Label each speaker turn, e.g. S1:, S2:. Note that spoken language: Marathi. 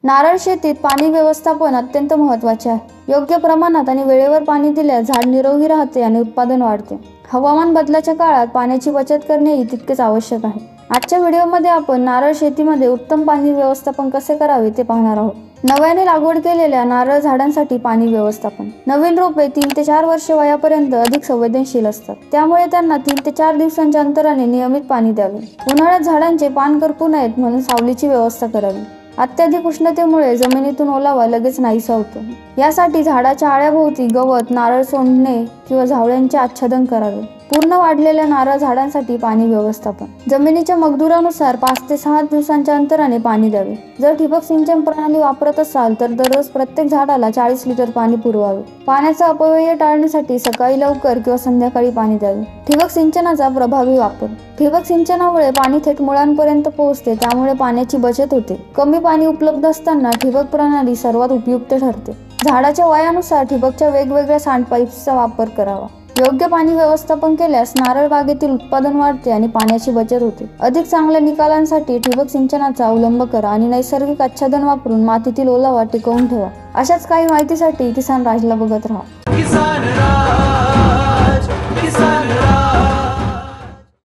S1: नारळ शेतीत पाणी व्यवस्थापन अत्यंत महत्त्वाचे आहे। योग्य प्रमाणात आणि वेळेवर पाणी दिल्यास झाड निरोगी राहते आणि उत्पादन वाढते। हवामान बदलाच्या काळात पाण्याची बचत करणेही तितकेच आवश्यक आहे। आजच्या व्हिडिओमध्ये आपण नारळ शेतीमध्ये उत्तम पाणी व्यवस्थापन कसे करावे ते पाहणार आहोत। नव्याने लागवड केलेल्या नारळ झाडांसाठी पाणी व्यवस्थापन। नवीन रोपे 3 ते 4 वर्षे वयापर्यंत अधिक संवेदनशील असतात, त्यामुळे त्यांना 3 ते 4 दिवसांच्या अंतराने नियमित पाणी द्यावे। उन्हाळ्यात झाडांचे पान करपू नयेत म्हणून सावलीची व्यवस्था करावी। अत्याधिक उष्णतेमुळे जमिनीतून ओलावा लगेच नाहीसा होतो, यासाठी झाडाच्या आळ्याभोवती गवत, नारळ सोंडणे किंवा झावळ्यांचे आच्छादन करावे। पूर्ण वाढलेल्या नारळ झाडांसाठी पाणी व्यवस्थापन। जमिनीच्या मजदुरानुसार 5 ते 6 दिवसांच्या अंतराने पाणी द्यावे। जर ठिबक सिंचन प्रणाली वापरत असाल तर दररोज प्रत्येक झाडाला 40 लिटर पाणी पुरवावे। पाण्याचा अपव्यय टाळण्यासाठी सकाळी लवकर किंवा संध्याकाळी पाणी द्यावे। ठिबक सिंचनाचा प्रभावी वापर। ठिबक सिंचनामुळे पाणी थेट मुळांपर्यंत पोहोचते, त्यामुळे पाण्याची बचत होते। कमी पाणी उपलब्ध असताना ठिबक प्रणाली सर्वात उपयुक्त ठरते। झाडाच्या वयानुसार ठिबकच्या वेगवेगळ्या सांडपाईप्सचा वापर करावा। योग्य पाणी व्यवस्थापन केल्यास नारळ बागेतील उत्पादन वाढते आणि पाण्याची बचत होते। अधिक चांगल्या निकालांसाठी ठिबक सिंचनाचा अवलंब करा आणि नैसर्गिक आच्छादन वापरून मातीतील ओलावा टिकवून ठेवा। अशाच काही माहितीसाठी किसान राजला बघत राहा।